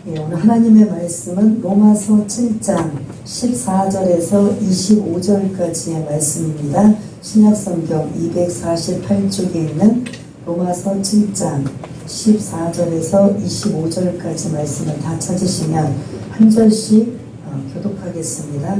예, 오늘 하나님의 말씀은 로마서 7장 14절에서 25절까지의 말씀입니다. 신약성경 248쪽에 있는 로마서 7장 14절에서 25절까지 말씀을 다 찾으시면 한 절씩 교독하겠습니다.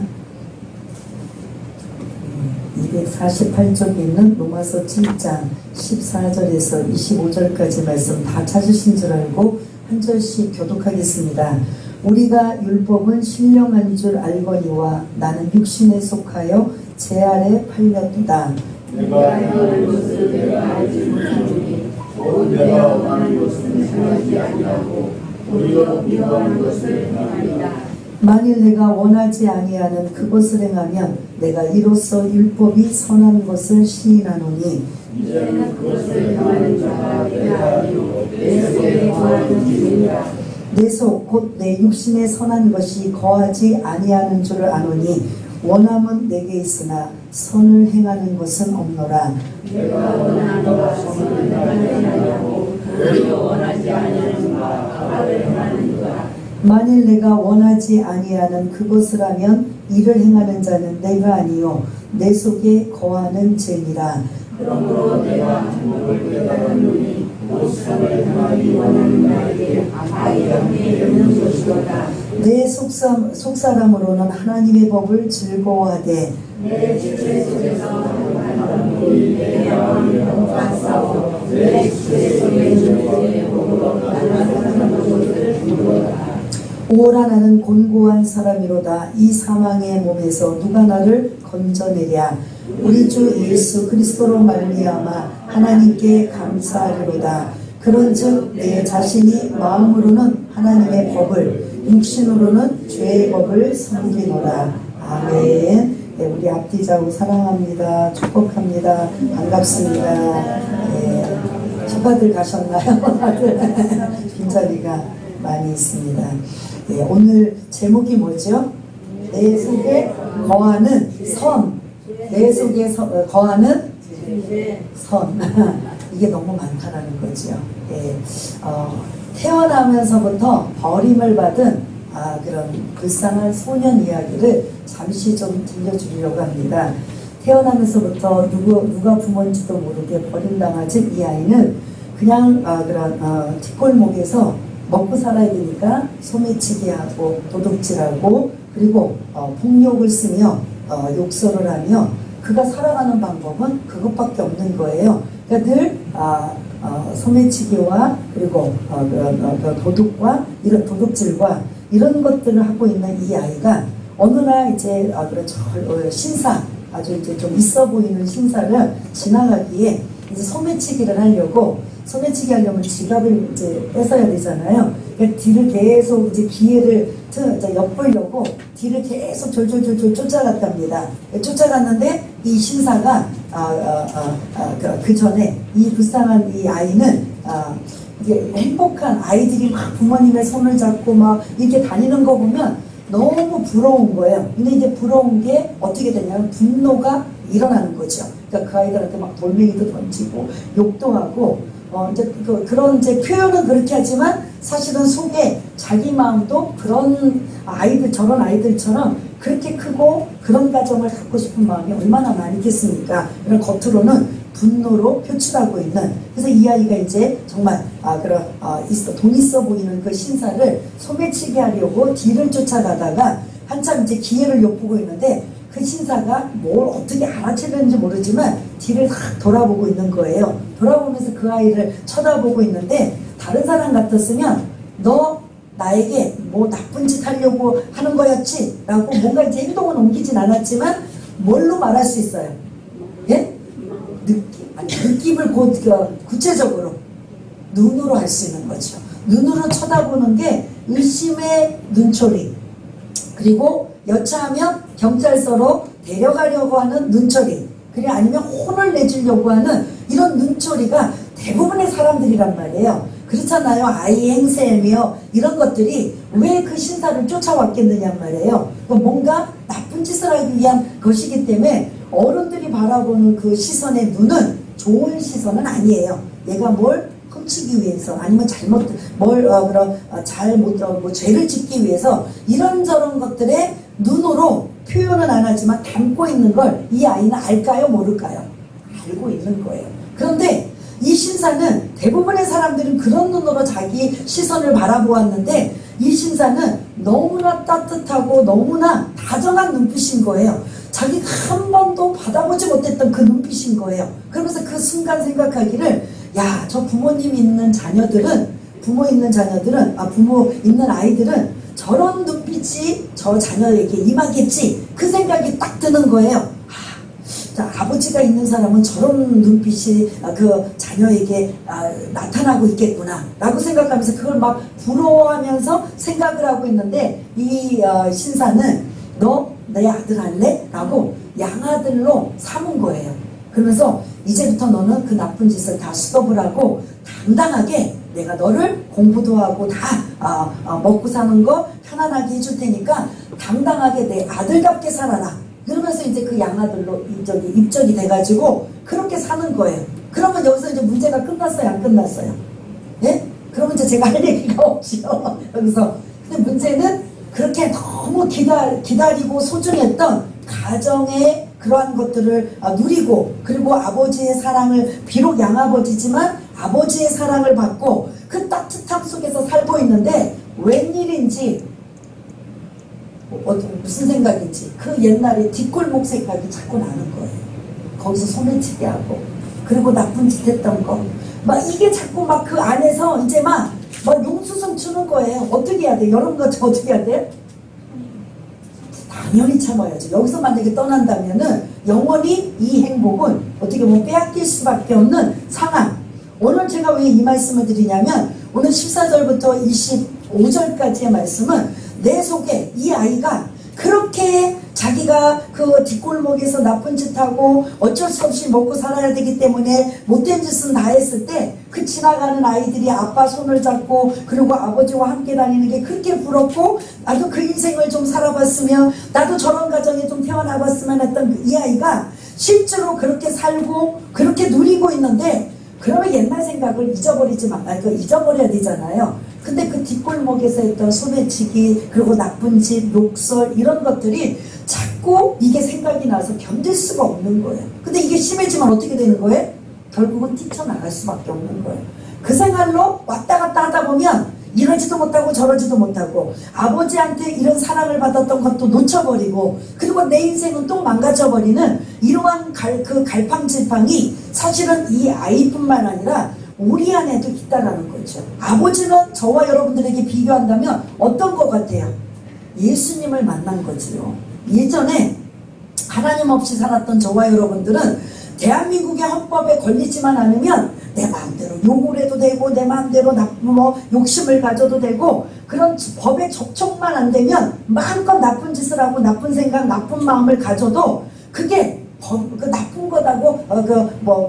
248쪽에 있는 로마서 7장 14절에서 25절까지 말씀 다 찾으신 줄 알고 한 절씩 교독하겠습니다. 우리가 율법은 신령한 줄 알거니와 나는 육신에 속하여 제 아래 팔렸도다. 내가 행하는 것을 내가 알지 못하노니 곧 내가 원하는 것은 행하지 아니하고 도리어 미워하는 것을 행하리라. 만일 내가 원하지 아니하는 그것을 행하면 내가 이로써 율법이 선한 것을 시인하노니 이제는 그것을 행하는 자가 내가 아니요 내 속에 거하는 주니라. 내 속 곧 내 육신에 선한 것이 거하지 아니하는 줄을 아노니 원함은 내게 있으나 선을 행하는 것은 없노라. 내가 원하는 바 선을 행하지 아니하고 도리어 원하지 아니하는 바 악을 행하는도다. 만일 내가 원하지 아니하는 그것을 하면 이를 행하는 자는 내가 아니요 내 속에 거하는 죄니라. 그러므로 내가 행복을 깨달았노니 곧 선을 행하기 원하는 나에게 악이 함께 있는 것이로다. 내 속사람으로는 하나님의 법을 즐거워하되 내 지체 속에서 하나님 법이 내 마음과 싸워 내 지체 속에 있는 법의 법으로 나타나는 것을 두려워하라. 오라 나는 곤고한 사람이로다. 이 사망의 몸에서 누가 나를 건져내랴. 우리 주 예수 그리스도로 말미암아 하나님께 감사하리로다. 그런즉 내 자신이 마음으로는 하나님의 법을 육신으로는 죄의 법을 섬기노라. 아멘. 네, 우리 앞뒤자고 사랑합니다. 축복합니다. 반갑습니다. 네, 조카들 가셨나요? 빈자리가 많이 있습니다. 네, 오늘 제목이 뭐죠? 내 속에 거하는 선. 내 속에 거하는 선. 이게 너무 많다라는 거죠. 예, 태어나면서부터 버림을 받은 그런 불쌍한 소년 이야기를 잠시 좀 들려주려고 합니다. 태어나면서부터 누가 부모인지도 모르게 버림당하진 이 아이는 그냥 그런 뒷골목에서 먹고 살아야 되니까 소매치기 하고 도둑질하고 그리고 폭력을 쓰며 욕설을 하며 그가 살아가는 방법은 그것밖에 없는 거예요. 그러니까 늘 소매치기와 그리고 도둑과 이런 도둑질과 이런 것들을 하고 있는 이 아이가 어느 날 이제 신사 아주 이제 좀 있어 보이는 신사를 지나가기에 이제 소매치기를 하려고 소매치기 하려면 지갑을 이제 뺏어야 되잖아요. 그러니까 뒤를 계속 이제 기회를 엿보려고 뒤를 계속 졸졸졸졸 쫓아갔답니다. 쫓아갔는데 이 신사가 그 전에 이 불쌍한 이 아이는 이게 행복한 아이들이 막 부모님의 손을 잡고 막 이렇게 다니는 거 보면 너무 부러운 거예요. 근데 이제 부러운 게 어떻게 되냐면 분노가 일어나는 거죠. 그러니까 그 아이들한테 막 돌멩이도 던지고 욕도 하고 이제 그런 이제 표현은 그렇게 하지만 사실은 속에 자기 마음도 그런 아이들 저런 아이들처럼 그렇게 크고 그런 가정을 갖고 싶은 마음이 얼마나 많겠습니까? 그런 겉으로는 분노로 표출하고 있는. 그래서 이 아이가 이제 정말 돈 있어 보이는 그 신사를 소매치기 하려고 뒤를 쫓아가다가 한참 이제 기회를 엿보고 있는데 그 신사가 뭘 어떻게 알아채는지 모르지만 뒤를 확 돌아보고 있는 거예요. 돌아보면서 그 아이를 쳐다보고 있는데 다른 사람 같았으면 너 나에게 뭐 나쁜 짓 하려고 하는 거였지? 라고 뭔가 이제 행동은 옮기진 않았지만 뭘로 말할 수 있어요? 예? 느낌을 구체적으로 눈으로 할 수 있는 거죠. 눈으로 쳐다보는 게 의심의 눈초리, 그리고 여차하면 경찰서로 데려가려고 하는 눈초리, 그리고 아니면 혼을 내주려고 하는 이런 눈초리가 대부분의 사람들이란 말이에요. 그렇잖아요. 아이 행세며 이런 것들이 왜 그 신사를 쫓아왔겠느냐 말이에요. 뭔가 나쁜 짓을 하기 위한 것이기 때문에 어른들이 바라보는 그 시선의 눈은 좋은 시선은 아니에요. 얘가 뭘 훔치기 위해서 아니면 죄를 짓기 위해서 이런저런 것들에 눈으로 표현은 안 하지만 담고 있는 걸 이 아이는 알까요? 모를까요? 알고 있는 거예요. 그런데 이 신사는 대부분의 사람들은 그런 눈으로 자기 시선을 바라보았는데 이 신사는 너무나 따뜻하고 너무나 다정한 눈빛인 거예요. 자기가 한 번도 받아보지 못했던 그 눈빛인 거예요. 그러면서 그 순간 생각하기를 야, 저 부모 있는 아이들은 저런 눈빛이 저 자녀에게 임하겠지, 그 생각이 딱 드는 거예요. 자, 아버지가 있는 사람은 저런 눈빛이 그 자녀에게 나타나고 있겠구나 라고 생각하면서 그걸 막 부러워하면서 생각을 하고 있는데 이 신사는 너 내 아들 할래? 라고 양아들로 삼은 거예요. 그러면서 이제부터 너는 그 나쁜 짓을 다 스톱을 하고 당당하게 내가 너를 공부도 하고 다 먹고 사는 거 편안하게 해줄 테니까 당당하게 내 아들답게 살아라. 그러면서 이제 그 양아들로 입적이 돼가지고 그렇게 사는 거예요. 그러면 여기서 이제 문제가 끝났어요? 안 끝났어요? 예? 그러면 이제 제가 할 얘기가 없죠. 여기서. 근데 문제는 그렇게 너무 기다리고 소중했던 가정의 그러한 것들을 누리고, 그리고 아버지의 사랑을, 비록 양아버지지만 아버지의 사랑을 받고 그 따뜻함 속에서 살고 있는데 웬일인지 무슨 생각인지 그 옛날에 뒷골목 생각이 자꾸 나는 거예요. 거기서 소매치기 하고 그리고 나쁜 짓 했던 거 막 이게 자꾸 막 그 안에서 이제 막 용수성 주는 거예요. 어떻게 해야 돼? 여러분 같이 어떻게 해야 돼? 당연히 참아야죠. 여기서 만약에 떠난다면은 영원히 이 행복은 어떻게 보면 빼앗길 수밖에 없는 상황. 오늘 제가 왜 이 말씀을 드리냐면 오늘 14절부터 25절까지의 말씀은 내 속에 이 아이가 그렇게 자기가 그 뒷골목에서 나쁜 짓하고 어쩔 수 없이 먹고 살아야 되기 때문에 못된 짓은 다 했을 때 그 지나가는 아이들이 아빠 손을 잡고 그리고 아버지와 함께 다니는 게 그렇게 부럽고 나도 그 인생을 좀 살아봤으면 나도 저런 가정에 좀 태어나봤으면 했던 이 아이가 실제로 그렇게 살고 그렇게 누리고 있는데 그러면 옛날 생각을 잊어버려야 되잖아요. 근데 그 뒷골목에서 했던 소매치기 그리고 나쁜 짓, 욕설 이런 것들이 자꾸 이게 생각이 나서 견딜 수가 없는 거예요. 근데 이게 심해지면 어떻게 되는 거예요? 결국은 뛰쳐나갈 수밖에 없는 거예요. 그 생활로 왔다 갔다 하다 보면 이러지도 못하고 저러지도 못하고 아버지한테 이런 사랑을 받았던 것도 놓쳐버리고 그리고 내 인생은 또 망가져버리는 이러한 갈팡질팡이 사실은 이 아이뿐만 아니라 우리 안에도 있다라는 거죠. 아버지는 저와 여러분들에게 비교한다면 어떤 것 같아요? 예수님을 만난 거지요. 예전에 하나님 없이 살았던 저와 여러분들은 대한민국의 헌법에 걸리지만 않으면 내 마음대로 욕을 해도 되고 내 마음대로 욕심을 가져도 되고 그런 법에 접촉만 안 되면 마음껏 나쁜 짓을 하고 나쁜 생각, 나쁜 마음을 가져도 그게 나쁜 거다고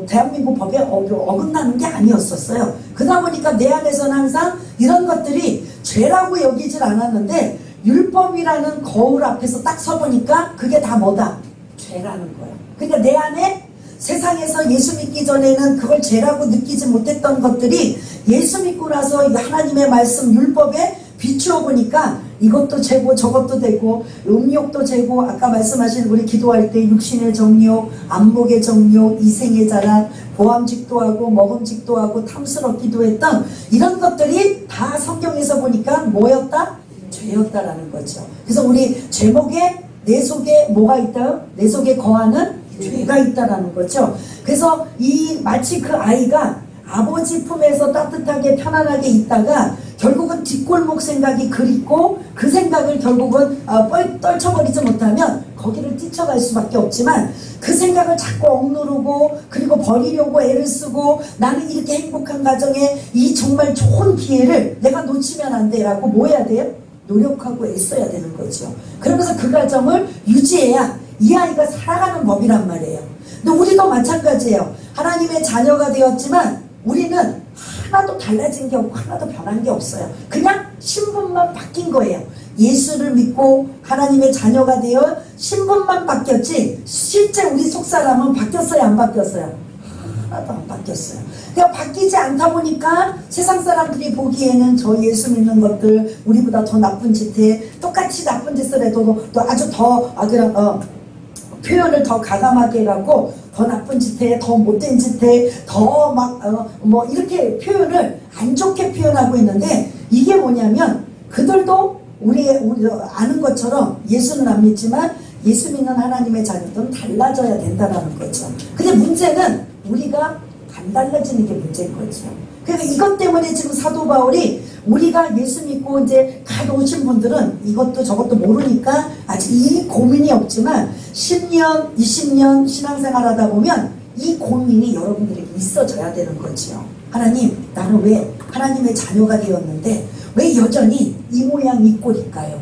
대한민국 법에 어긋나는 게 아니었었어요. 그러다 보니까 내 안에서는 항상 이런 것들이 죄라고 여기질 않았는데 율법이라는 거울 앞에서 딱 서보니까 그게 다 뭐다? 죄라는 거예요. 그러니까 내 안에 세상에서 예수 믿기 전에는 그걸 죄라고 느끼지 못했던 것들이 예수 믿고 나서 하나님의 말씀 율법에 비추어 보니까 이것도 죄고 저것도 되고 음욕도 죄고 아까 말씀하신 우리 기도할 때 육신의 정욕, 안목의 정욕, 이생의 자랑, 보암직도 하고 먹음직도 하고 탐스럽기도 했던 이런 것들이 다 성경에서 보니까 뭐였다? 죄였다라는 거죠. 그래서 우리 제목에 내 속에 뭐가 있다? 내 속에 거하는 죄가 있다라는 거죠. 그래서 마치 그 아이가 아버지 품에서 따뜻하게 편안하게 있다가 결국은 뒷골목 생각이 그립고 그 생각을 결국은 떨쳐버리지 못하면 거기를 뛰쳐갈 수밖에 없지만 그 생각을 자꾸 억누르고 그리고 버리려고 애를 쓰고 나는 이렇게 행복한 가정에 이 정말 좋은 기회를 내가 놓치면 안 돼라고 뭐 해야 돼요? 노력하고 애써야 되는 거죠. 그러면서 그 가정을 유지해야 이 아이가 살아가는 법이란 말이에요. 근데 우리도 마찬가지예요. 하나님의 자녀가 되었지만 우리는 하나도 달라진 게 없고 하나도 변한 게 없어요. 그냥 신분만 바뀐 거예요. 예수를 믿고 하나님의 자녀가 되어 신분만 바뀌었지 실제 우리 속사람은 바뀌었어요? 안 바뀌었어요? 하나도 안 바뀌었어요. 그러니까 바뀌지 않다 보니까 세상 사람들이 보기에는 저 예수 믿는 것들 우리보다 더 나쁜 짓해, 똑같이 나쁜 짓을 해도 또 아주 더 표현을 더 가감하게 해갖고 더 나쁜 짓해, 더 못된 짓해, 더 막 뭐 이렇게 표현을 안 좋게 표현하고 있는데, 이게 뭐냐면 그들도 우리 아는 것처럼 예수는 안 믿지만 예수 믿는 하나님의 자녀들은 달라져야 된다는 거죠. 근데 문제는 우리가 안 달라지는 게 문제인 거죠. 그러니까 이것 때문에 지금 사도 바울이 우리가 예수 믿고 이제 가져오신 분들은 이것도 저것도 모르니까 아직 이 고민이 없지만 10년, 20년 신앙생활 하다 보면 이 고민이 여러분들에게 있어져야 되는 거죠. 하나님, 나는 왜 하나님의 자녀가 되었는데 왜 여전히 이 모양 이 꼴일까요?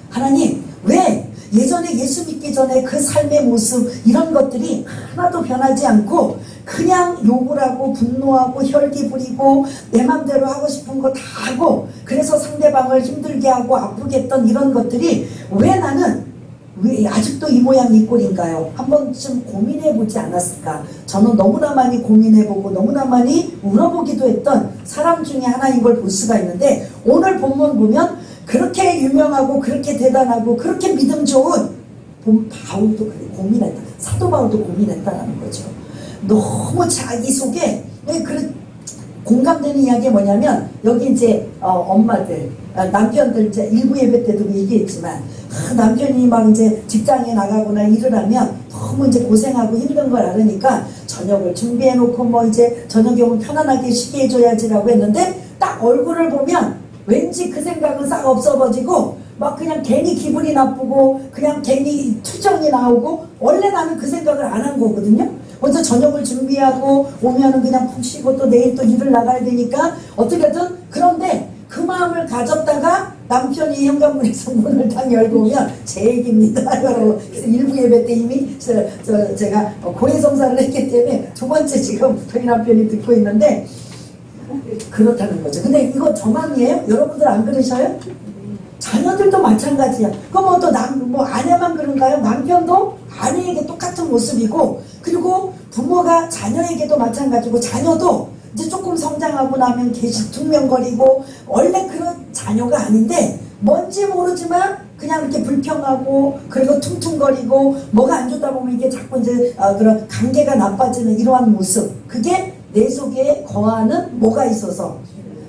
하나님, 왜 예전에 예수 믿기 전에 그 삶의 모습 이런 것들이 하나도 변하지 않고 그냥 욕을 하고 분노하고 혈기 부리고 내 맘대로 하고 싶은 거 다 하고 그래서 상대방을 힘들게 하고 아프게 했던 이런 것들이 왜 나는 왜 아직도 이 모양 이 꼴인가요? 한 번쯤 고민해보지 않았을까? 저는 너무나 많이 고민해보고 너무나 많이 울어보기도 했던 사람 중에 하나인 걸 볼 수가 있는데, 오늘 본문 보면 그렇게 유명하고 그렇게 대단하고 그렇게 믿음 좋은 바울도 그래 고민했다. 사도 바울도 고민했다는 거죠. 너무 자기 속에 공감되는 이야기가 뭐냐면, 여기 이제 엄마들, 남편들 이제 일부 예배 때도 얘기했지만 남편이 막 이제 직장에 나가거나 일을 하면 너무 이제 고생하고 힘든 걸 알으니까 저녁을 준비해 놓고 뭐 이제 저녁에 오면 편안하게 쉬게 해줘야지라고 했는데, 딱 얼굴을 보면 왠지 그 생각은 싹 없어버지고 막 그냥 괜히 기분이 나쁘고 그냥 괜히 투정이 나오고, 원래 나는 그 생각을 안 한 거거든요. 먼저 저녁을 준비하고 오면은 그냥 푹 쉬고 또 내일 또 일을 나가야 되니까 어떻게든. 그런데 그 마음을 가졌다가 남편이 현관문에서 문을 딱 열고 오면 제 얘기입니다, 여러분. 그래서 일부 예배 때 이미 제가 고해성사를 했기 때문에 두 번째 지금 저희 남편이 듣고 있는데 그렇다는 거죠. 근데 이거 저만이에요? 여러분들 안 그러셔요? 자녀들도 마찬가지야. 그럼 뭐 아내만 그런가요? 남편도 아내에게 똑같은 모습이고, 그리고 부모가 자녀에게도 마찬가지고, 자녀도 이제 조금 성장하고 나면 퉁명거리고, 원래 그런 자녀가 아닌데 뭔지 모르지만 그냥 이렇게 불평하고 그리고 퉁퉁거리고 뭐가 안 좋다 보면 이게 자꾸 이제 그런 관계가 나빠지는 이러한 모습, 그게 내 속에 거하는 뭐가 있어서?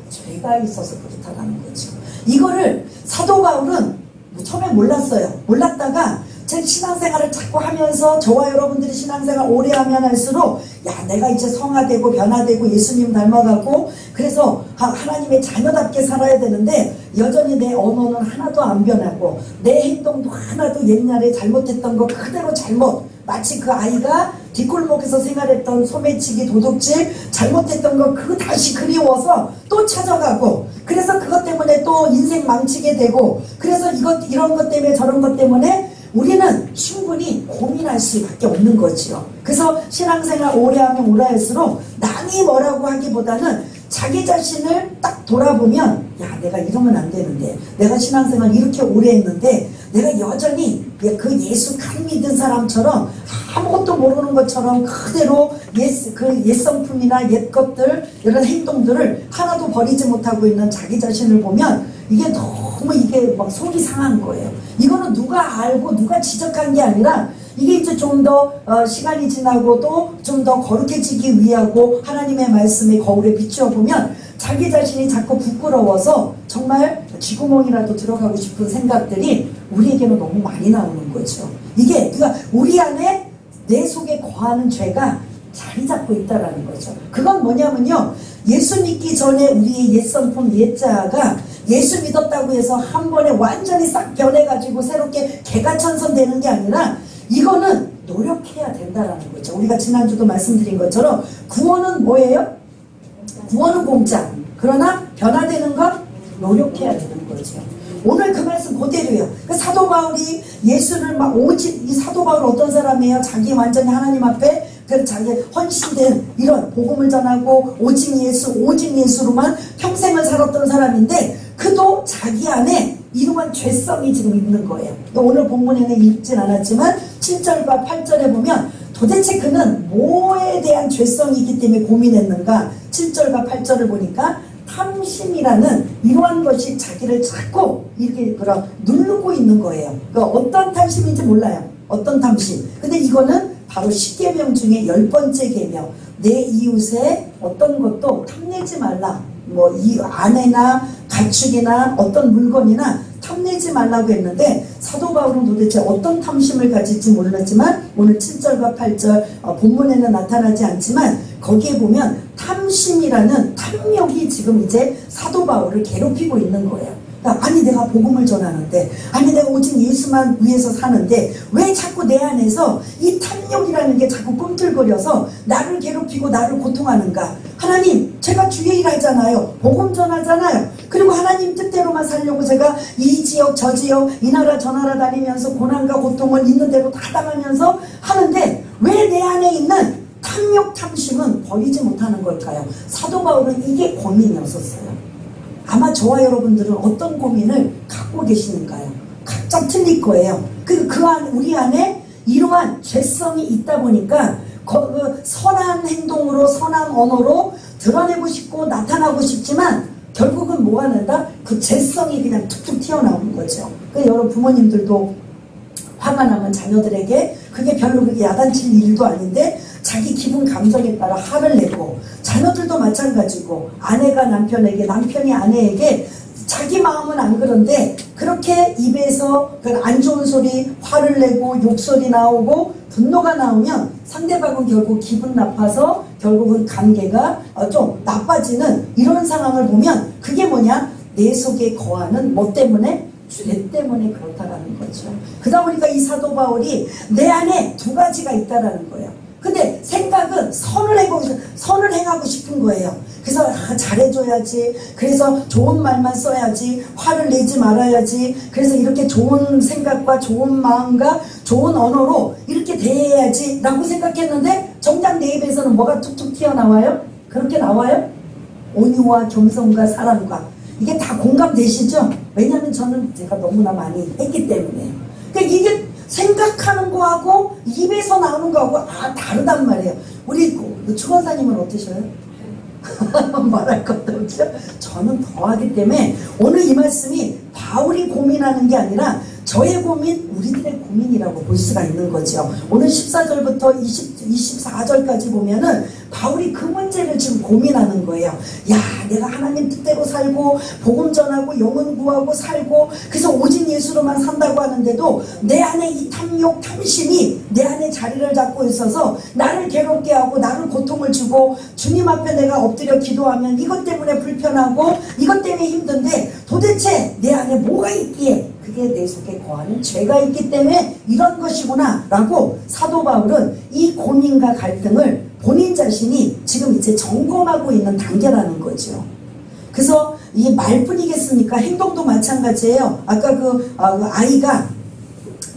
죄가 있어서 그렇다라는 거죠. 이거를 사도 바울은 처음에 몰랐어요. 몰랐다가 제 신앙생활을 자꾸 하면서, 저와 여러분들이 신앙생활 오래 하면 할수록 야, 내가 이제 성화되고 변화되고 예수님 닮아가고 그래서 하나님의 자녀답게 살아야 되는데, 여전히 내 언어는 하나도 안 변하고 내 행동도 하나도 옛날에 잘못했던 거 그대로 잘못, 마치 그 아이가 뒷골목에서 생활했던 소매치기 도둑질 잘못했던 거 그거 다시 그리워서 또 찾아가고, 그래서 그것 때문에 또 인생 망치게 되고, 그래서 이런 것 때문에 저런 것 때문에 우리는 충분히 고민할 수밖에 없는 거지요. 그래서 신앙생활 오래 하면 오래 할수록 남이 뭐라고 하기보다는 자기 자신을 딱 돌아보면, 야, 내가 이러면 안 되는데, 내가 신앙생활 이렇게 오래 했는데 내가 여전히 그 예수 간 믿은 사람처럼 아무것도 모르는 것처럼 그대로 옛 성품이나 옛 것들, 이런 행동들을 하나도 버리지 못하고 있는 자기 자신을 보면 이게 너무 이게 막 속이 상한 거예요. 이거는 누가 알고 누가 지적한 게 아니라, 이게 이제 좀 더 시간이 지나고도 좀 더 거룩해지기 위하고 하나님의 말씀에 거울에 비추어 보면 자기 자신이 자꾸 부끄러워서 정말 쥐구멍이라도 들어가고 싶은 생각들이 우리에게는 너무 많이 나오는 거죠. 이게 그러니까 우리 안에 내 속에 거하는 죄가 자리 잡고 있다라는 거죠. 그건 뭐냐면요, 예수 믿기 전에 우리의 옛 성품, 옛 자아가 예수 믿었다고 해서 한 번에 완전히 싹 변해가지고 새롭게 개가천선 되는 게 아니라, 이거는 노력해야 된다라는 거죠. 우리가 지난주도 말씀드린 것처럼 구원은 뭐예요? 구원은 공짜. 그러나 변화되는 건 노력해야 되는 거죠. 오늘 그 말씀 그대로예요. 그 사도 바울이 예수를 막 오직, 이 사도 바울 어떤 사람이에요? 자기 완전히 하나님 앞에 그 자기 헌신된 이런 복음을 전하고 오직 예수로만 평생을 살았던 사람인데, 그도 자기 안에 이러한 죄성이 지금 있는 거예요. 오늘 본문에는 읽진 않았지만 7절과 8절에 보면 도대체 그는 뭐에 대한 죄성이 있기 때문에 고민했는가? 7절과 8절을 보니까 탐심이라는 이러한 것이 자기를 자꾸 이렇게 누르고 있는 거예요. 그러니까 어떤 탐심인지 몰라요. 어떤 탐심. 근데 이거는 바로 10계명 중에 10번째 계명. 내 이웃의 어떤 것도 탐내지 말라. 뭐 이 아내나 가축이나 어떤 물건이나 탐내지 말라고 했는데, 사도 바울은 도대체 어떤 탐심을 가질지 몰랐지만 오늘 7절과 8절 본문에는 나타나지 않지만 거기에 보면 탐심이라는 탐욕이 지금 이제 사도 바울을 괴롭히고 있는 거예요. 그러니까 아니 내가 복음을 전하는데, 아니 내가 오직 예수만 위해서 사는데 왜 자꾸 내 안에서 이 탐욕이라는 게 자꾸 꿈틀거려서 나를 괴롭히고 나를 고통하는가? 하나님, 제가 주의 일 하잖아요. 복음 전하잖아요. 그리고 하나님 뜻대로만 살려고 제가 이 지역 저 지역 이 나라 저 나라 다니면서 고난과 고통을 있는 대로 다 당하면서 하는데 왜 내 안에 있는 탐욕 탐심은 버리지 못하는 걸까요? 사도 바울은 이게 고민이었었어요. 아마 저와 여러분들은 어떤 고민을 갖고 계시는가요? 각자 틀릴 거예요. 우리 안에 이러한 죄성이 있다 보니까 그 선한 행동으로 선한 언어로 드러내고 싶고 나타나고 싶지만 결국은 뭐가 난다? 그 죄성이 그냥 툭툭 튀어나오는 거죠. 여러분 부모님들도 화가 나면 자녀들에게 그게 별로 그렇게 야단칠 일도 아닌데 자기 기분 감정에 따라 화를 내고, 자녀들도 마찬가지고 아내가 남편에게 남편이 아내에게 자기 마음은 안 그런데 그렇게 입에서 안 좋은 소리 화를 내고 욕설이 나오고 분노가 나오면 상대방은 결국 기분 나빠서 결국은 관계가 좀 나빠지는 이런 상황을 보면 그게 뭐냐? 내 속에 거하는 뭐 때문에? 죄 때문에 그렇다라는 거죠. 그러다 보니까 이 사도 바울이 내 안에 두 가지가 있다라는 거예요. 근데 생각은 선을 행하고 싶은 거예요. 그래서 잘해줘야지, 그래서 좋은 말만 써야지, 화를 내지 말아야지, 그래서 이렇게 좋은 생각과 좋은 마음과 좋은 언어로 이렇게 대해야지 라고 생각했는데 정작 내 입에서는 뭐가 툭툭 튀어나와요? 그렇게 나와요? 온유와 겸손과 사랑과. 이게 다 공감되시죠? 왜냐하면 제가 너무나 많이 했기 때문에. 그러니까 이게 생각하는 거하고 입에서 나오는 거하고 다르단 말이에요. 우리 추원사님은 어떠셔요? 말할 것도 없죠? 저는 더하기 때문에 오늘 이 말씀이 바울이 고민하는 게 아니라 저의 고민, 우리들의 고민이라고 볼 수가 있는 거죠. 오늘 14절부터 24절까지 보면은 바울이 그 문제를 지금 고민하는 거예요. 야, 내가 하나님 뜻대로 살고 복음 전하고 영혼 구하고 살고 그래서 오직 예수로만 산다고 하는데도 내 안에 이 탐욕, 탐심이 내 안에 자리를 잡고 있어서 나를 괴롭게 하고 나를 고통을 주고 주님 앞에 내가 엎드려 기도하면 이것 때문에 불편하고 이것 때문에 힘든데 도대체 내 안에 뭐가 있기에 그게 내 속에 거하는 죄가 있기 때문에 이런 것이구나 라고 사도 바울은 이 고민과 갈등을 본인 자신이 지금 이제 점검하고 있는 단계라는 거죠. 그래서 이 말뿐이겠습니까? 행동도 마찬가지예요. 아까 그 아이가,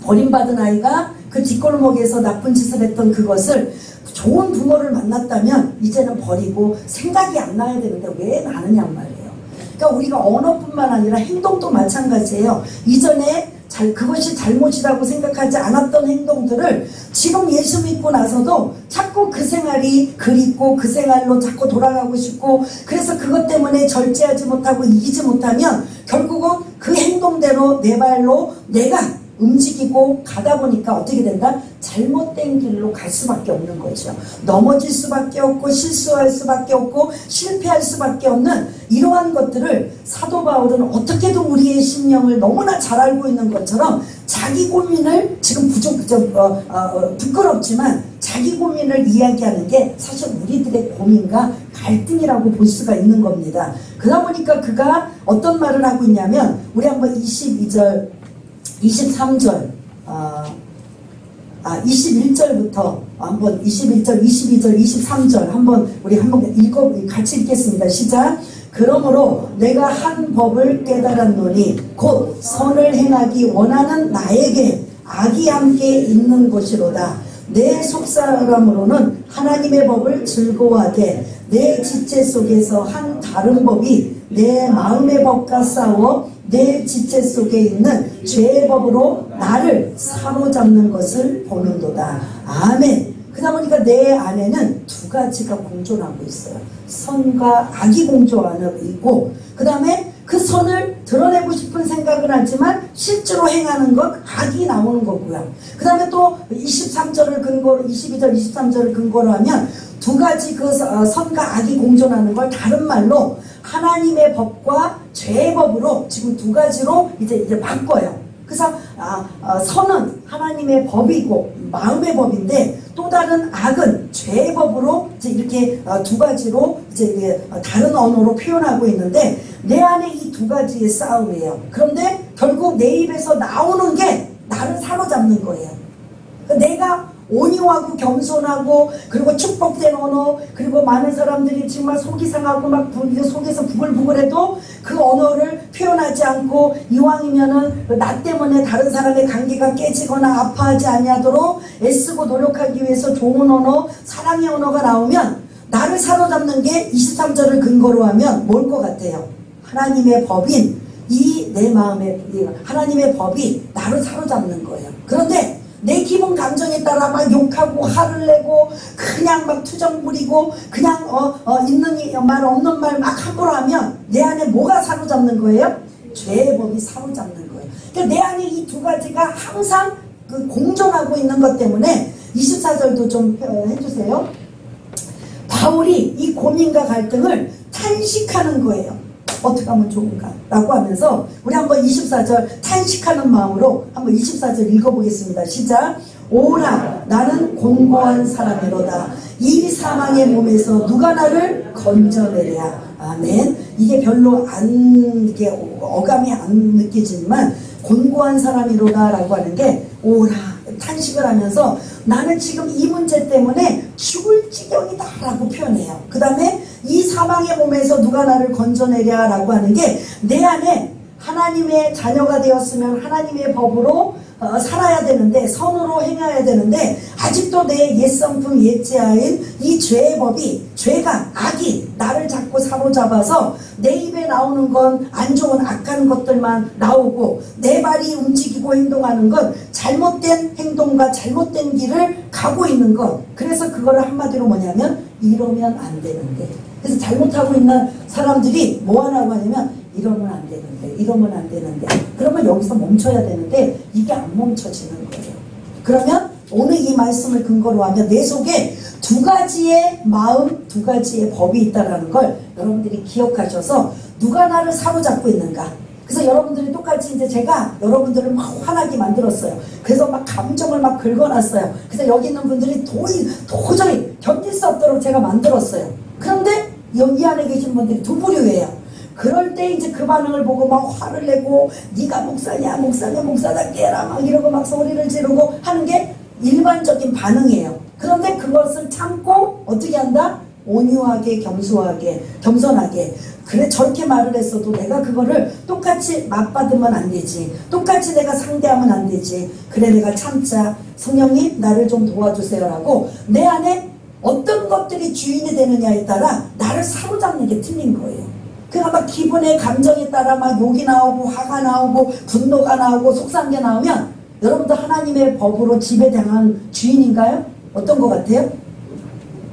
버림받은 아이가 그 뒷골목에서 나쁜 짓을 했던 그것을 좋은 부모를 만났다면 이제는 버리고 생각이 안 나야 되는데 왜 나느냔 말이에요. 그러니까 우리가 언어뿐만 아니라 행동도 마찬가지예요. 이전에 그것이 잘못이라고 생각하지 않았던 행동들을 지금 예수 믿고 나서도 자꾸 그 생활이 그립고 그 생활로 자꾸 돌아가고 싶고 그래서 그것 때문에 절제하지 못하고 이기지 못하면 결국은 그 행동대로 내 발로 내가 움직이고 가다 보니까 어떻게 된다? 잘못된 길로 갈 수밖에 없는 거죠. 넘어질 수밖에 없고 실수할 수밖에 없고 실패할 수밖에 없는 이러한 것들을 사도 바울은 어떻게든 우리의 심령을 너무나 잘 알고 있는 것처럼 자기 고민을 지금 부끄럽지만 자기 고민을 이야기하는 게 사실 우리들의 고민과 갈등이라고 볼 수가 있는 겁니다. 그러다 보니까 그가 어떤 말을 하고 있냐면 우리 한번 22절 23절, 21절부터 한번 21절, 22절, 23절 우리 한번 같이 읽겠습니다. 시작. 그러므로 내가 한 법을 깨달았노니 곧 선을 행하기 원하는 나에게 악이 함께 있는 것이로다. 내 속사람으로는 하나님의 법을 즐거워하되 내 지체 속에서 한 다른 법이 내 마음의 법과 싸워 내 지체 속에 있는 죄의 법으로 나를 사로잡는 것을 보는도다. 아멘. 그러다 보니까 내 안에는 두 가지가 공존하고 있어요. 선과 악이 공존하고 있고, 그 다음에 그 선을 드러내고 싶은 생각은 하지만 실제로 행하는 건 악이 나오는 거고요. 그 다음에 또 23절을 근거로, 22절, 23절을 근거로 하면 두 가지 그 선과 악이 공존하는 걸 다른 말로 하나님의 법과 죄의 법으로 지금 두 가지로 이제 바꿔요. 그래서 선은 하나님의 법이고 마음의 법인데, 또 다른 악은 죄의 법으로 이제 이렇게 두 가지로 이제 다른 언어로 표현하고 있는데, 내 안에 이 두 가지의 싸움이에요. 그런데 결국 내 입에서 나오는 게 나를 사로잡는 거예요. 그러니까 내가 온유하고 겸손하고 그리고 축복된 언어, 그리고 많은 사람들이 정말 속이 상하고 막 속에서 부글부글해도 그 언어를 표현하지 않고, 이왕이면은 나 때문에 다른 사람의 관계가 깨지거나 아파하지 아니하도록 애쓰고 노력하기 위해서 좋은 언어, 사랑의 언어가 나오면 나를 사로잡는 게 23절을 근거로 하면 뭘 것 같아요? 하나님의 법인 이 내 마음의 하나님의 법이 나를 사로잡는 거예요. 그런데 내 기분 감정에 따라 막 욕하고 화를 내고 그냥 막 투정 부리고 그냥 있는 말 없는 말 막 함부로 하면 내 안에 뭐가 사로잡는 거예요? 죄의 법이 사로잡는 거예요. 그러니까 내 안에 이 두 가지가 항상 그 공존하고 있는 것 때문에 24절도 좀 해주세요. 바울이 이 고민과 갈등을 탄식하는 거예요. 어떻게 하면 좋은가? 라고 하면서 우리 한번 24절 탄식하는 마음으로 한번 24절 읽어보겠습니다. 시작. 오라 나는 공고한 사람이로다. 이 사망의 몸에서 누가 나를 건져내랴. 아멘. 이게 별로 이게 어감이 안 느껴지지만 곤고한 사람이로다 라고 하는 게, 오라 탄식을 하면서 나는 지금 이 문제 때문에 죽을 지경이다 라고 표현해요. 그 다음에 이 사망의 몸에서 누가 나를 건져내랴 라고 하는 게, 내 안에 하나님의 자녀가 되었으면 하나님의 법으로 살아야 되는데, 선으로 행해야 되는데, 아직도 내 옛성품 옛지하인 이 죄의 법이, 죄가 악이 나를 자꾸 사로잡아서 내 입에 나오는 건 안 좋은 악한 것들만 나오고, 내 발이 움직이고 행동하는 건 잘못된 행동과 잘못된 길을 가고 있는 것. 그래서 그거를 한마디로 뭐냐면 이러면 안 되는데, 그래서 잘못하고 있는 사람들이 뭐 하라고 하냐면 이러면 안 되는데, 이러면 안 되는데, 그러면 여기서 멈춰야 되는데 이게 안 멈춰지는 거예요. 그러면 오늘 이 말씀을 근거로 하면 내 속에 두 가지의 마음, 두 가지의 법이 있다는 걸 여러분들이 기억하셔서 누가 나를 사로잡고 있는가. 그래서 여러분들이 똑같이 이제 제가 여러분들을 막 화나게 만들었어요. 그래서 막 감정을 막 긁어놨어요. 그래서 여기 있는 분들이 도저히 견딜 수 없도록 제가 만들었어요. 그런데 여기 안에 계신 분들이 두 부류예요. 그럴 때 이제 그 반응을 보고 막 화를 내고 네가 목사냐, 목사답게 해라 막 이러고 막 소리를 지르고 하는 게 일반적인 반응이에요. 그런데 그것을 참고 어떻게 한다? 온유하게, 겸손하게. 그래 저렇게 말을 했어도 내가 그거를 똑같이 맞받으면 안 되지. 똑같이 내가 상대하면 안 되지. 그래 내가 참자. 성령님 나를 좀 도와주세요라고 내 안에 어떤 것들이 주인이 되느냐에 따라 나를 사로잡는 게 틀린 거예요. 그러니까 막 기분의 감정에 따라 막 욕이 나오고 화가 나오고 분노가 나오고 속상한 게 나오면 여러분도 하나님의 법으로 지배당한 주인인가요? 어떤 것 같아요?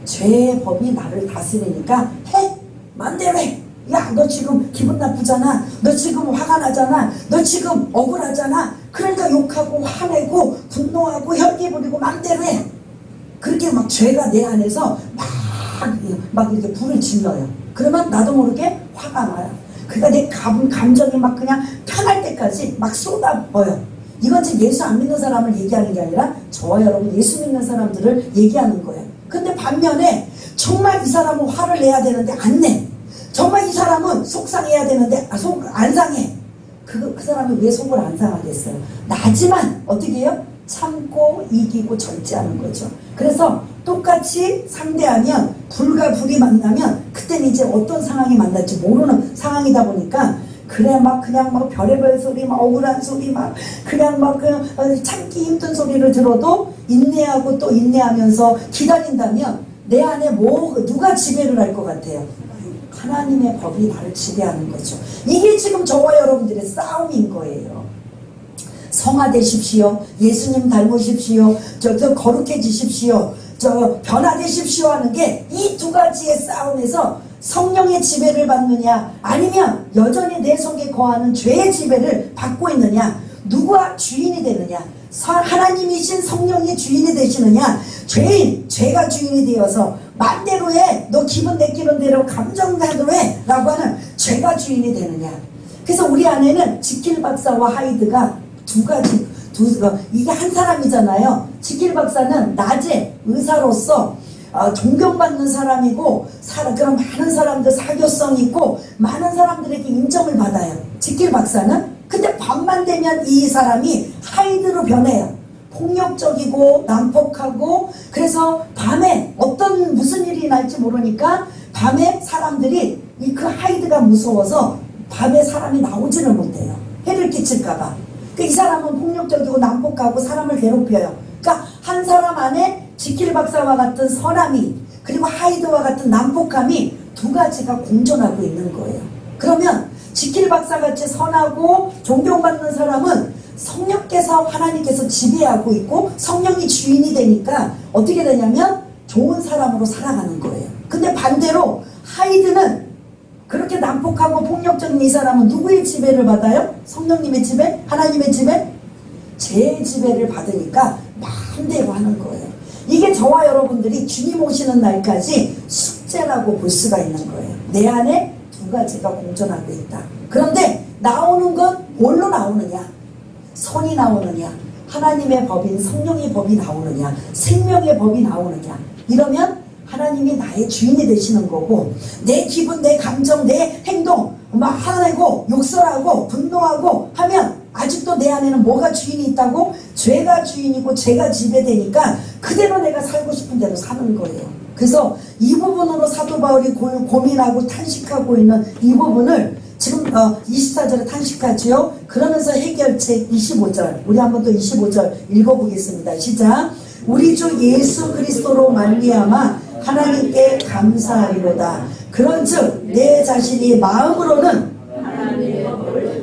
죄의 법이 나를 다스리니까 해! 맘대로 해! 야, 너 지금 기분 나쁘잖아. 너 지금 화가 나잖아. 너 지금 억울하잖아. 그러니까 욕하고 화내고 분노하고 혈기 부리고 맘대로 해. 그렇게 막 죄가 내 안에서 막 이렇게 불을 질러요. 그러면 나도 모르게 화가 나요. 그러니까 내 감정이 막 그냥 편할 때까지 막 쏟아버요. 이건 지금 예수 안 믿는 사람을 얘기하는 게 아니라 저와 여러분 예수 믿는 사람들을 얘기하는 거예요. 근데 반면에 정말 이 사람은 화를 내야 되는데 안 내. 정말 이 사람은 속상해야 되는데 속 안 상해. 그 사람이 왜 속을 안 상하겠어요? 나지만 어떻게 해요? 참고 이기고 절제하는 거죠. 그래서 똑같이 상대하면 불과 불이 만나면 그때는 이제 어떤 상황이 만날지 모르는 상황이다 보니까 그래 막 그냥 막 별의별 소리 막 억울한 소리 막 그냥 막 참기 힘든 소리를 들어도 인내하고 또 인내하면서 기다린다면 내 안에 누가 지배를 할 것 같아요? 하나님의 법이 나를 지배하는 거죠. 이게 지금 저와 여러분들의 싸움인 거예요. 성화되십시오. 예수님 닮으십시오. 저 거룩해지십시오. 변화되십시오 하는 게 이 두 가지의 싸움에서 성령의 지배를 받느냐 아니면 여전히 내 속에 거하는 죄의 지배를 받고 있느냐, 누가 주인이 되느냐, 하나님이신 성령이 주인이 되시느냐, 죄가 주인이 되어서 맘대로 해, 너 기분 내키는 대로 감정대로 해 라고 하는 죄가 주인이 되느냐. 그래서 우리 안에는 지킬 박사와 하이드가 두 가지, 이게 한 사람이잖아요. 지킬 박사는 낮에 의사로서 존경받는 사람이고, 그런 많은 사람들 사교성 있고 많은 사람들에게 인정을 받아요. 지킬 박사는. 근데 밤만 되면 이 사람이 하이드로 변해요. 폭력적이고 난폭하고, 그래서 밤에 무슨 일이 날지 모르니까 밤에 사람들이 그 하이드가 무서워서 밤에 사람이 나오지를 못해요. 해를 끼칠까봐. 이 사람은 폭력적이고 난폭하고 사람을 괴롭혀요. 그러니까 한 사람 안에 지킬 박사와 같은 선함이, 그리고 하이드와 같은 난폭함이 두 가지가 공존하고 있는 거예요. 그러면 지킬 박사같이 선하고 존경받는 사람은 성령께서, 하나님께서 지배하고 있고 성령이 주인이 되니까 어떻게 되냐면 좋은 사람으로 살아가는 거예요. 근데 반대로 하이드는, 그렇게 난폭하고 폭력적인 이 사람은 누구의 지배를 받아요? 성령님의 지배? 하나님의 지배? 죄의 지배를 받으니까 마음대로 하는 거예요. 이게 저와 여러분들이 주님 오시는 날까지 숙제라고 볼 수가 있는 거예요. 내 안에 두 가지가 공존하고 있다. 그런데 나오는 건 뭘로 나오느냐? 선이 나오느냐? 하나님의 법인 성령의 법이 나오느냐? 생명의 법이 나오느냐? 이러면 하나님이 나의 주인이 되시는 거고, 내 기분, 내 감정, 내 행동 막 화내고 욕설하고 분노하고 하면 아직도 내 안에는 뭐가 주인이 있다고? 죄가 주인이고 죄가 지배되니까 그대로 내가 살고 싶은 대로 사는 거예요. 그래서 이 부분으로 사도 바울이 고민하고 탄식하고 있는 이 부분을 지금 24절에 탄식하지요. 그러면서 해결책 25절, 우리 한번 또 25절 읽어보겠습니다. 시작. 우리 주 예수 그리스도로 말미암아 하나님께 감사하리로다. 그런즉 내 자신이 마음으로는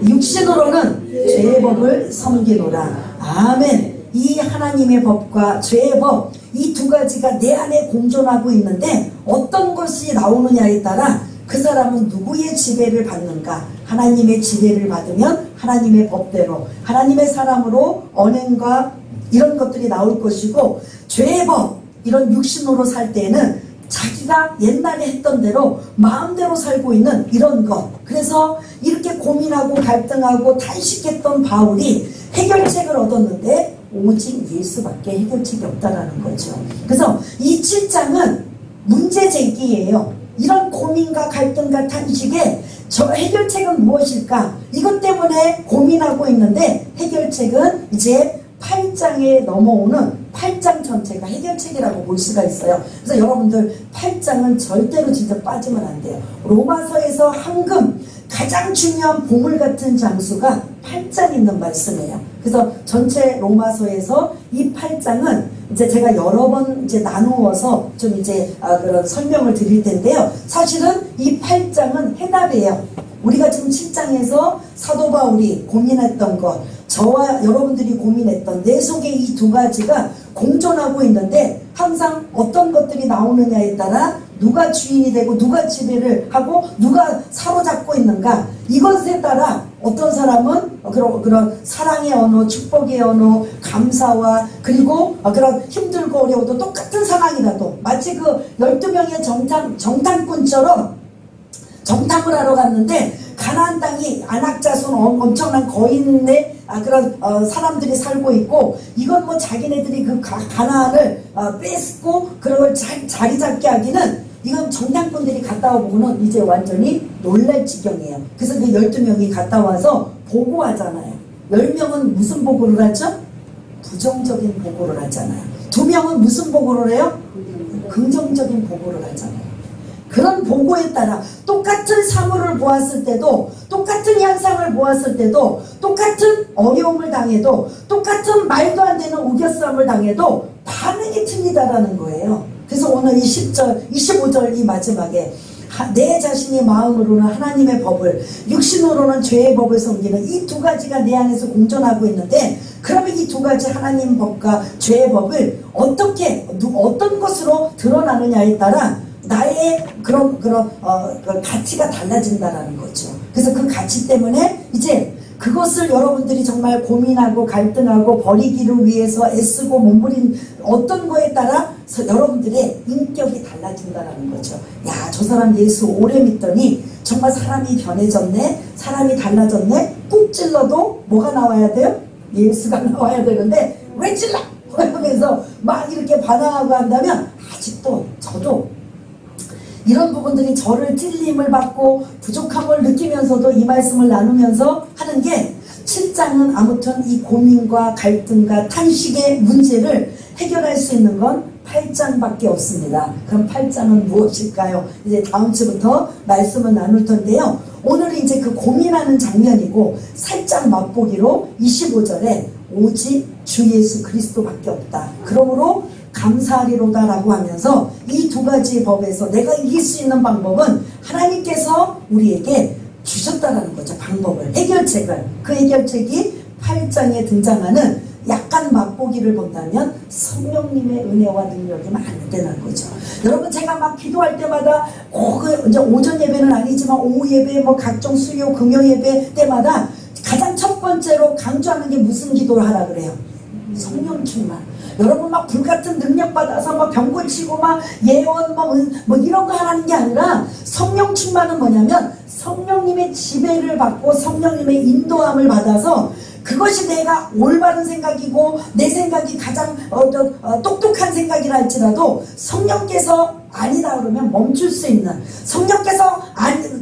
육신으로는 죄의 법을 섬기노라. 아멘. 이 하나님의 법과 죄의 법, 이 두 가지가 내 안에 공존하고 있는데 어떤 것이 나오느냐에 따라 그 사람은 누구의 지배를 받는가? 하나님의 지배를 받으면 하나님의 법대로, 하나님의 사람으로 언행과 이런 것들이 나올 것이고, 죄의 법, 이런 육신으로 살 때에는 자기가 옛날에 했던 대로 마음대로 살고 있는 이런 것. 그래서 이렇게 고민하고 갈등하고 탄식했던 바울이 해결책을 얻었는데 오직 예수밖에 해결책이 없다라는 거죠. 그래서 이 7장은 문제 제기예요. 이런 고민과 갈등과 탄식에 저 해결책은 무엇일까? 이것 때문에 고민하고 있는데 해결책은 이제 8장에 넘어오는 8장 전체가 해결책이라고 볼 수가 있어요. 그래서 여러분들 8장은 절대로 진짜 빠지면 안 돼요. 로마서에서 황금, 가장 중요한 보물 같은 장수가 8장 있는 말씀이에요. 그래서 전체 로마서에서 이 8장은 이제 제가 여러 번 이제 나누어서 좀 이제 그런 설명을 드릴 텐데요. 사실은 이 8장은 해답이에요. 우리가 지금 7장에서 사도 바울이 고민했던 것, 저와 여러분들이 고민했던 내 속에 이 두 가지가 공존하고 있는데 항상 어떤 것들이 나오느냐에 따라 누가 주인이 되고 누가 지배를 하고 누가 사로잡고 있는가, 이것에 따라 어떤 사람은 그런 사랑의 언어, 축복의 언어, 감사와, 그리고 그런 힘들고 어려워도 똑같은 상황이라도 마치 그 12명의 정탐꾼처럼 정탐을 하러 갔는데 가나안 땅이 안악자손 엄청난 거인의 그런 사람들이 살고 있고, 이건 뭐 자기네들이 그 가나안을 뺏고 그런 걸 자리 잡게 하기는, 이건 정탐꾼들이 갔다 와보고는 이제 완전히 놀랄 지경이에요. 그래서 그 12명이 갔다 와서 보고하잖아요. 10명은 무슨 보고를 하죠? 부정적인 보고를 하잖아요. 2명은 무슨 보고를 해요? 긍정적인 보고를 하잖아요. 그런 보고에 따라 똑같은 사물을 보았을 때도, 똑같은 현상을 보았을 때도, 똑같은 어려움을 당해도, 똑같은 말도 안 되는 우겨싸움을 당해도 반응이 틀리다라는 거예요. 그래서 오늘 이 10절, 25절 이 마지막에 내 자신이 마음으로는 하나님의 법을, 육신으로는 죄의 법을 섬기는 이 두 가지가 내 안에서 공존하고 있는데, 그러면 이 두 가지 하나님 법과 죄의 법을 어떻게 어떤 것으로 드러나느냐에 따라 나의 그런 가치가 달라진다라는 거죠. 그래서 그 가치 때문에 이제 그것을 여러분들이 정말 고민하고 갈등하고 버리기를 위해서 애쓰고 몸부린 어떤 거에 따라 여러분들의 인격이 달라진다는 거죠. 야, 저 사람 예수 오래 믿더니 정말 사람이 변해졌네, 사람이 달라졌네. 꾹 찔러도 뭐가 나와야 돼요? 예수가 나와야 되는데 왜 찔러? 그래서 막 이렇게 반항하고 한다면, 아직도 저도 이런 부분들이 저를 찔림을 받고 부족함을 느끼면서도 이 말씀을 나누면서 하는 게, 7장은 아무튼 이 고민과 갈등과 탄식의 문제를 해결할 수 있는 건 8장밖에 없습니다. 그럼 8장은 무엇일까요? 이제 다음 주부터 말씀을 나눌 텐데요. 오늘은 이제 그 고민하는 장면이고, 살짝 맛보기로 25절에 오직 주 예수 그리스도밖에 없다. 그러므로 감사하리로다 라고 하면서 이 두 가지 법에서 내가 이길 수 있는 방법은 하나님께서 우리에게 주셨다는 거죠. 방법을, 해결책을. 그 해결책이 8장에 등장하는, 약간 맛보기를 본다면 성령님의 은혜와 능력이 많다는 거죠. 여러분, 제가 막 기도할 때마다 이제 오전 예배는 아니지만 오후 예배, 뭐 각종 수요 금요 예배 때마다 가장 첫 번째로 강조하는 게 무슨 기도를 하라 그래요? 성령 충만. 여러분, 막 불같은 능력 받아서 막 병 고치고 막 예언 뭐 이런 거 하라는 게 아니라, 성령 충만은 뭐냐면 성령님의 지배를 받고 성령님의 인도함을 받아서, 그것이 내가 올바른 생각이고 내 생각이 가장 똑똑한 생각이라 할지라도 성령께서 아니다 그러면 멈출 수 있는, 성령께서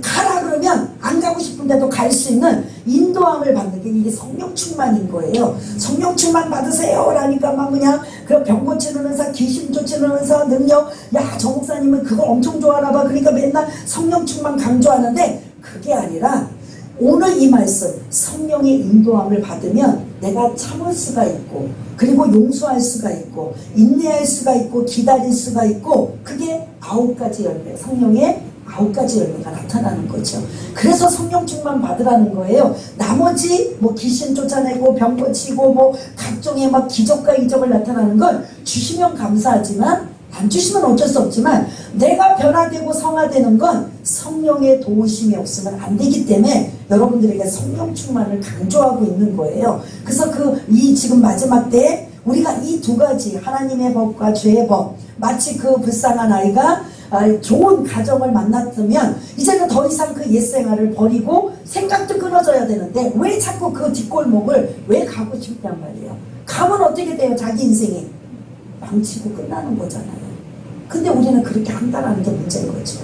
가라 그러면 안 가고 싶은데도 갈 수 있는 인도함을 받는 게 이게 성령 충만인 거예요. 성령 충만 받으세요 라니까 막 그냥 그 병 고치는 은사, 귀신 쫓는 은사, 능력, 야, 저 목사님은 그거 엄청 좋아하나 봐. 그러니까 맨날 성령 충만 강조하는데, 그게 아니라 오늘 이 말씀, 성령의 인도함을 받으면 내가 참을 수가 있고, 그리고 용서할 수가 있고, 인내할 수가 있고, 기다릴 수가 있고, 그게 9가지 열매, 성령의 9가지 열매가 나타나는 거죠. 그래서 성령 충만 받으라는 거예요. 나머지 뭐 귀신 쫓아내고 병 고치고 뭐 각종의 막 기적과 이적을 나타나는 건 주시면 감사하지만, 안 주시면 어쩔 수 없지만, 내가 변화되고 성화되는 건 성령의 도우심이 없으면 안 되기 때문에 여러분들에게 성령 충만을 강조하고 있는 거예요. 그래서 이 지금 마지막 때에 우리가 이 두 가지, 하나님의 법과 죄의 법, 마치 그 불쌍한 아이가 좋은 가정을 만났으면 이제는 더 이상 그 옛생활을 버리고 생각도 끊어져야 되는데, 왜 자꾸 그 뒷골목을 왜 가고 싶단 말이에요. 가면 어떻게 돼요? 자기 인생이 망치고 끝나는 거잖아요. 근데 우리는 그렇게 한다는 게 문제인 거죠.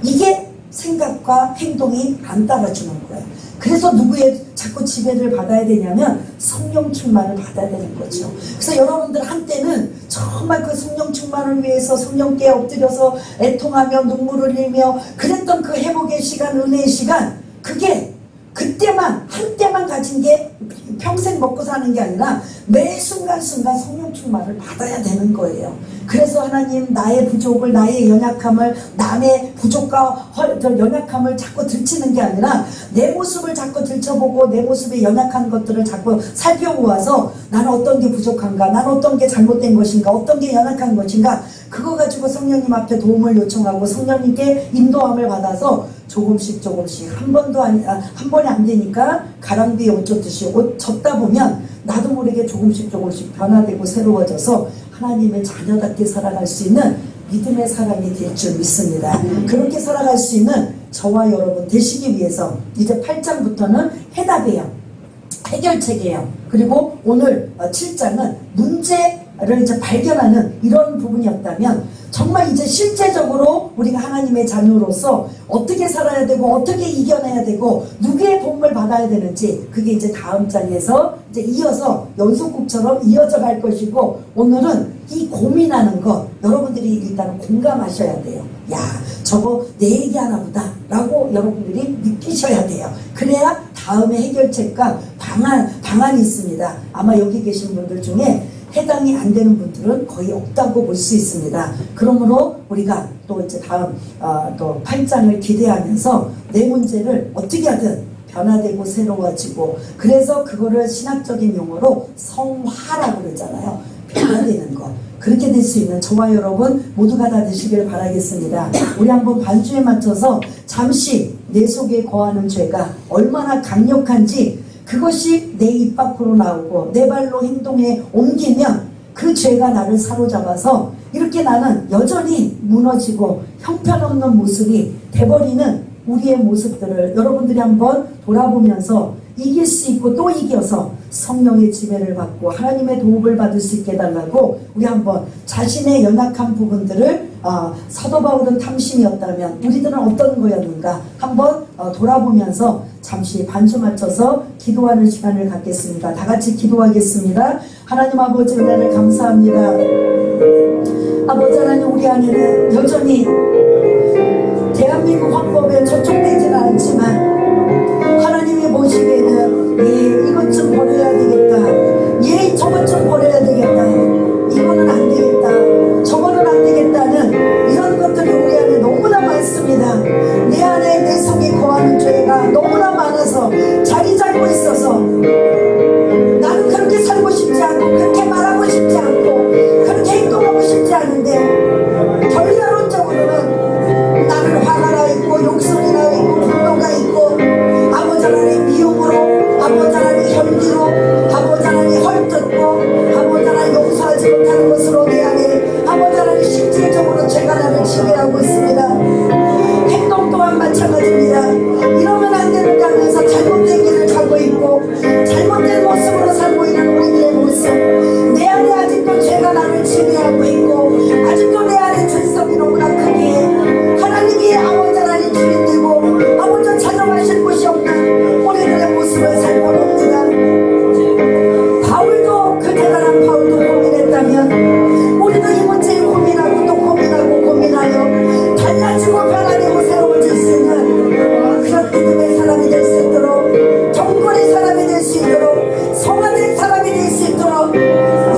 이게 생각과 행동이 안 따라주는 거예요. 그래서 누구의 자꾸 지배를 받아야 되냐면 성령 충만을 받아야 되는 거죠. 그래서 여러분들 한때는 정말 그 성령 충만을 위해서 성령께 엎드려서 애통하며 눈물을 흘리며 그랬던 그 회복의 시간, 은혜의 시간, 그게 그때만, 한때만 가진 게 평생 먹고 사는 게 아니라 매 순간순간 성령 충만을 받아야 되는 거예요. 그래서 하나님, 나의 부족을, 나의 연약함을, 남의 부족과 연약함을 자꾸 들치는 게 아니라 내 모습을 자꾸 들춰보고 내 모습의 연약한 것들을 자꾸 살펴보아서 나는 어떤 게 부족한가, 나는 어떤 게 잘못된 것인가, 어떤 게 연약한 것인가, 그거 가지고 성령님 앞에 도움을 요청하고 성령님께 인도함을 받아서 조금씩 한 번에 안 되니까 가랑비에 옷 젖듯이 옷 젖다 보면 나도 모르게 조금씩 변화되고 새로워져서 하나님의 자녀답게 살아갈 수 있는 믿음의 사람이 될 줄 믿습니다. 그렇게 살아갈 수 있는 저와 여러분 되시기 위해서 이제 8장부터는 해답이에요. 해결책이에요. 그리고 오늘 7장은 문제를 이제 발견하는 이런 부분이었다면, 정말 이제 실제적으로 우리가 하나님의 자녀로서 어떻게 살아야 되고 어떻게 이겨내야 되고 누구의 도움을 받아야 되는지, 그게 이제 다음 장에서 이제 이어서 연속극처럼 이어져 갈 것이고, 오늘은 이 고민하는 것 여러분들이 일단 공감하셔야 돼요. 야, 저거 내 얘기하나 보다 라고 여러분들이 느끼셔야 돼요. 그래야 다음에 해결책과 방안이 있습니다. 아마 여기 계신 분들 중에 해당이 안 되는 분들은 거의 없다고 볼 수 있습니다. 그러므로 우리가 또 이제 다음 또 8장을 기대하면서 내 문제를 어떻게 하든 변화되고 새로워지고, 그래서 그거를 신학적인 용어로 성화라고 그러잖아요. 변화되는 것. 그렇게 될 수 있는 저와 여러분 모두가 다 되시길 바라겠습니다. 우리 한번 반주에 맞춰서 잠시 내 속에 거하는 죄가 얼마나 강력한지, 그것이 내 입 밖으로 나오고 내 발로 행동에 옮기면 그 죄가 나를 사로잡아서 이렇게 나는 여전히 무너지고 형편없는 모습이 돼버리는 우리의 모습들을 여러분들이 한번 돌아보면서 이길 수 있고 또 이겨서 성령의 지배를 받고 하나님의 도움을 받을 수 있게 해달라고, 우리 한번 자신의 연약한 부분들을 사도 바울은 탐심이었다면 우리들은 어떤 거였는가 한번 돌아보면서 잠시 반주 맞춰서 기도하는 시간을 갖겠습니다. 다 같이 기도하겠습니다. 하나님 아버지, 은혜를 감사합니다. 아버지 하나님, 우리 안에는 여전히 대한민국 헌법에 저촉되지는 않지만 하나님이 보시기에는 이것 좀 버려야 되겠다, 저것 좀 버려야 되겠다, 이거는 안 되겠다, 저거는 안 되겠다는 이런 것들이 우리 안에 너무나 많습니다. 내 안에 내 속에 거하는 죄가 너무나 많아서 자리 잡고 있어서 나는 그렇게 살고 싶지 않고 그렇게 말하고 싶지 않고 그렇게 행동하고 싶지 않은데 결과론적으로는 나는 화가 나 있고 욕설이 나 있고 분노가 있고 아버지 하나님 미움으로, 아버지 하나님 혈기로, 아버지 하나님 헐뜯고, 아버지 하나님 용서하지 못하는 것으로 내 안에 아버지 하나님 실질적으로 죄가 나를 지배하고 있습니다. 행동 또한 마찬가지입니다. 이러면 안 되는데 하면서 잘못된 길을 가고 있고 잘못된 모습으로 살고 있는 우리들의 모습, 내 안에 아직도 죄가 나를 지배하고 있고 아직도 내 안에 죄성이 너무나 크기에 하나님이 아버지 하나님 주인되고 아버지 찾아가실 곳이 없는 우리들의 모습을 살고 옵니다. 바울도, 그 대단한 바울도 고민했다면 우리도 이 문제에 고민하고 또 고민하고 고민하여 달라지고 변화되고 새로워질 수 있는 그런 믿음의 사람이 될 수 있도록, 경건의 사람이 될 수 있도록, 성화된 사람이 될 수 있도록,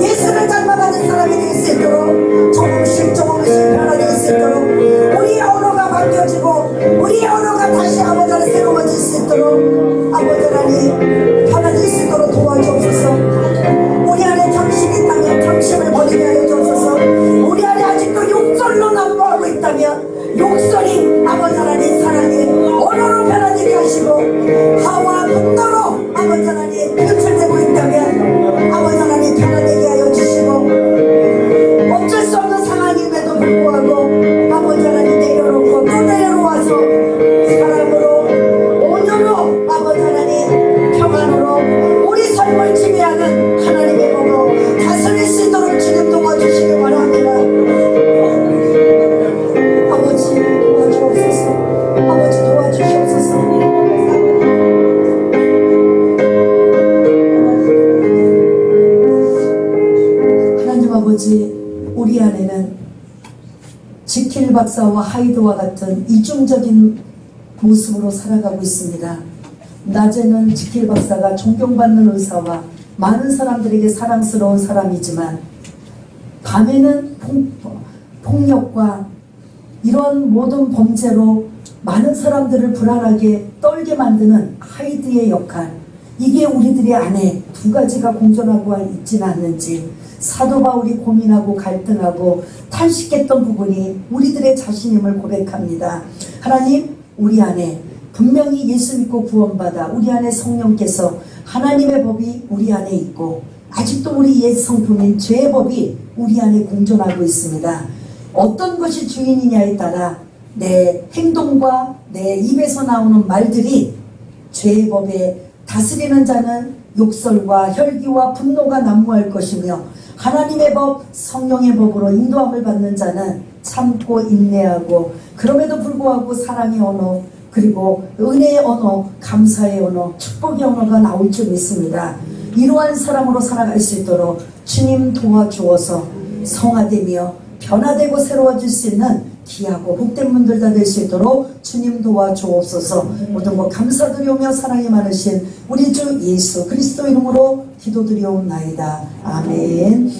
예수를 닮아가는 사람이 될 수 있도록, 조금씩 변화될 수 있도록, 우리의 언어가 바뀌어지고 우리의 언어가 다시 아버지 하나님 새로워질 수 있도록 아버지 하나님 변화될 수 있도록 도와주옵소서. 우리 안에 탐심이 있다면 탐심을 버리게 하여 주옵소서. 우리 안에 아직도 욕설로 넘어가고 있다면 욕설이 아버지 하나님 사랑의 언어로 변화되게 하시고, 화와 분노로 아버지 하나님 표출되고 있다면 아버지 하나님 변화되게 하여 주시고, 어쩔 수 없는 상황임에도 불구하고 아버지 하나님 내려놓고 또 내려와서 사랑으로, 온유로, 아버지 하나님 평안으로 우리 삶을 지배하는 하나님의 법으로 다스릴 수 있도록 주님 도와주시기 바랍니다. 아버지 도와주옵소서. 아버지 도와주시옵소서. 하나님 아버지, 우리 안에는 지킬 박사와 하이드와 같은 이중적인 모습으로 살아가고 있습니다. 낮에는 지킬 박사가 존경받는 의사와 많은 사람들에게 사랑스러운 사람이지만 밤에는 폭력과 이런 모든 범죄로 많은 사람들을 불안하게 떨게 만드는 하이드의 역할, 이게 우리들의 안에 두 가지가 공존하고 있지는 않는지 사도 바울이 고민하고 갈등하고 탄식했던 부분이 우리들의 자신임을 고백합니다. 하나님, 우리 안에 분명히 예수 믿고 구원받아 우리 안에 성령께서 하나님의 법이 우리 안에 있고 아직도 우리 옛 성품인 죄의 법이 우리 안에 공존하고 있습니다. 어떤 것이 주인이냐에 따라 내 행동과 내 입에서 나오는 말들이 죄의 법에 다스리는 자는 욕설과 혈기와 분노가 난무할 것이며, 하나님의 법, 성령의 법으로 인도함을 받는 자는 참고 인내하고 그럼에도 불구하고 사랑의 언어, 그리고 은혜의 언어, 감사의 언어, 축복의 언어가 나올 줄 믿습니다. 이러한 사람으로 살아갈 수 있도록 주님 도와주어서 성화되며 변화되고 새로워질 수 있는 귀하고 복된 분들 다 될 수 있도록 주님 도와주옵소서. 모든 것 감사드리오며 사랑이 많으신 우리 주 예수 그리스도 이름으로 기도드리옵나이다. 아멘.